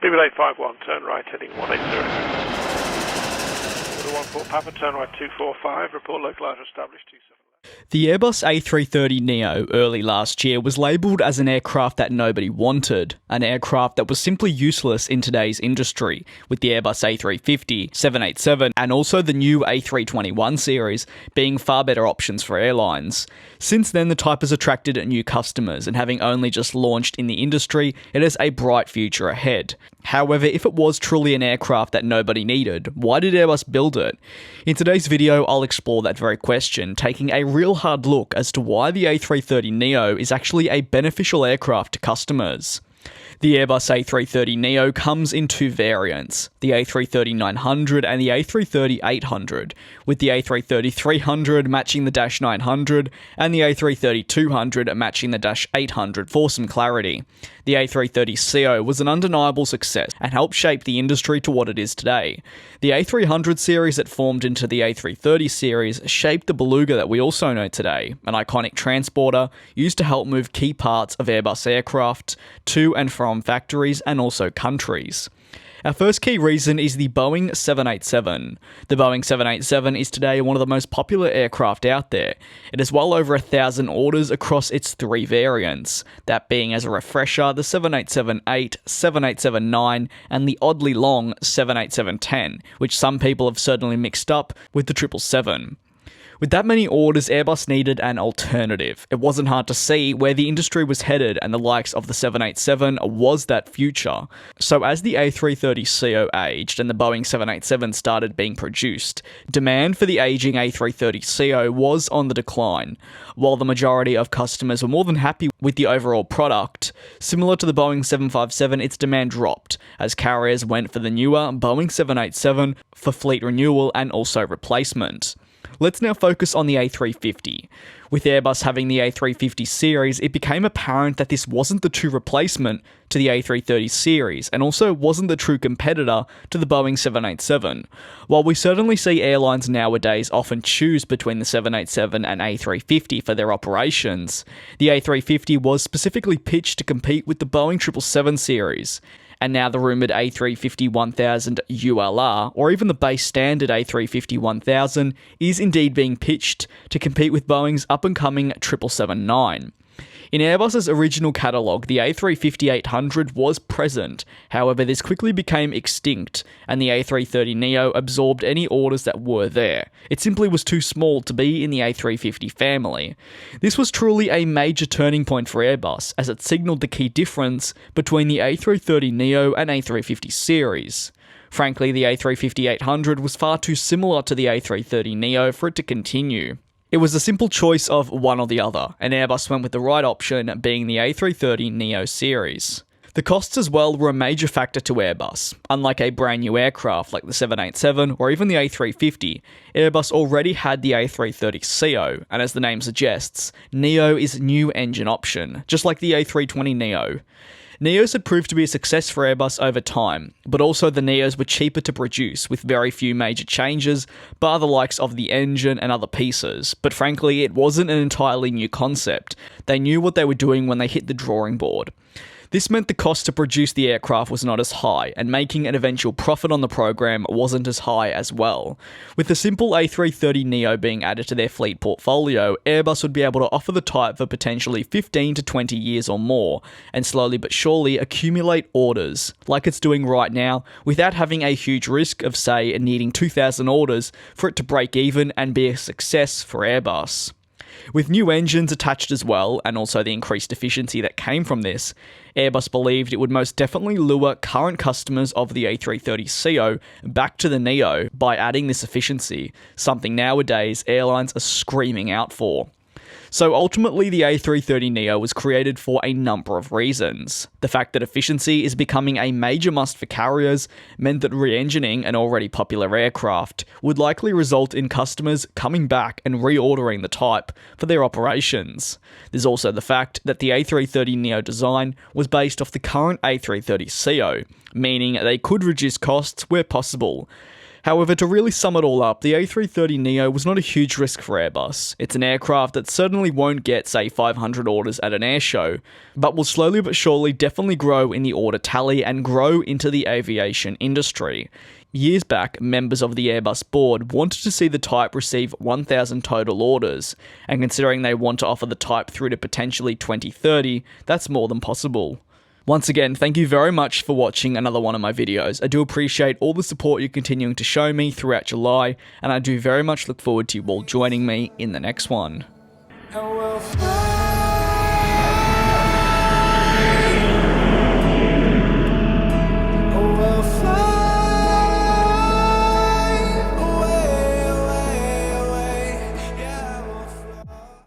BB851, turn right, heading 180. Order 14 Papa, turn right 245, report localizer established 27. The Airbus A330neo early last year was labelled as an aircraft that nobody wanted, an aircraft that was simply useless in today's industry, with the Airbus A350, 787 and also the new A321 series being far better options for airlines. Since then, the type has attracted new customers, and having only just launched in the industry, it has a bright future ahead. However, if it was truly an aircraft that nobody needed, why did Airbus build it? In today's video, I'll explore that very question, taking a real hard look as to why the A330neo is actually a beneficial aircraft to customers. The Airbus A330neo comes in two variants, the A330-900 and the A330-800, with the A330-300 matching the -900 and the A330-200 matching the -800 for some clarity. The A330ceo was an undeniable success and helped shape the industry to what it is today. The A300 series that formed into the A330 series shaped the Beluga that we also know today, an iconic transporter used to help move key parts of Airbus aircraft to and from factories and also countries. Our first key reason is the Boeing 787. The Boeing 787 is today one of the most popular aircraft out there. It has well over 1,000 orders across its three variants, that being, as a refresher, the 787-8, 787-9 and the oddly long 787-10, which some people have certainly mixed up with the 777. With that many orders, Airbus needed an alternative. It wasn't hard to see where the industry was headed, and the likes of the 787 was that future. So as the A330ceo aged and the Boeing 787 started being produced, demand for the aging A330ceo was on the decline. While the majority of customers were more than happy with the overall product, similar to the Boeing 757, its demand dropped, as carriers went for the newer Boeing 787 for fleet renewal and also replacement. Let's now focus on the A350. With Airbus having the A350 series, it became apparent that this wasn't the true replacement to the A330 series, and also wasn't the true competitor to the Boeing 787. While we certainly see airlines nowadays often choose between the 787 and A350 for their operations, the A350 was specifically pitched to compete with the Boeing 777 series. And now the rumoured A350-1000 ULR, or even the base standard A350-1000, is indeed being pitched to compete with Boeing's up-and-coming 777-9. In Airbus's original catalogue, the A350-800 was present, however this quickly became extinct, and the A330neo absorbed any orders that were there. It simply was too small to be in the A350 family. This was truly a major turning point for Airbus, as it signalled the key difference between the A330neo and A350 series. Frankly, the A350-800 was far too similar to the A330neo for it to continue. It was a simple choice of one or the other, and Airbus went with the right option, being the A330neo series. The costs as well were a major factor to Airbus. Unlike a brand new aircraft like the 787 or even the A350, Airbus already had the A330ceo, and as the name suggests, Neo is new engine option, just like the A320neo. Neos had proved to be a success for Airbus over time, but also the Neos were cheaper to produce, with very few major changes, bar the likes of the engine and other pieces. But frankly, it wasn't an entirely new concept. They knew what they were doing when they hit the drawing board. This meant the cost to produce the aircraft was not as high, and making an eventual profit on the program wasn't as high as well. With the simple A330neo being added to their fleet portfolio, Airbus would be able to offer the type for potentially 15 to 20 years or more, and slowly but surely accumulate orders, like it's doing right now, without having a huge risk of, say, needing 2,000 orders for it to break even and be a success for Airbus. With new engines attached as well, and also the increased efficiency that came from this, Airbus believed it would most definitely lure current customers of the A330ceo back to the Neo by adding this efficiency, something nowadays airlines are screaming out for. So ultimately, the A330neo was created for a number of reasons. The fact that efficiency is becoming a major must for carriers meant that re-engineering an already popular aircraft would likely result in customers coming back and reordering the type for their operations. There's also the fact that the A330neo design was based off the current A330ceo, meaning they could reduce costs where possible. However, to really sum it all up, the A330neo was not a huge risk for Airbus. It's an aircraft that certainly won't get, say, 500 orders at an air show, but will slowly but surely definitely grow in the order tally and grow into the aviation industry. Years back, members of the Airbus board wanted to see the type receive 1,000 total orders, and considering they want to offer the type through to potentially 2030, that's more than possible. Once again, thank you very much for watching another one of my videos. I do appreciate all the support you're continuing to show me throughout July, and I do very much look forward to you all joining me in the next one.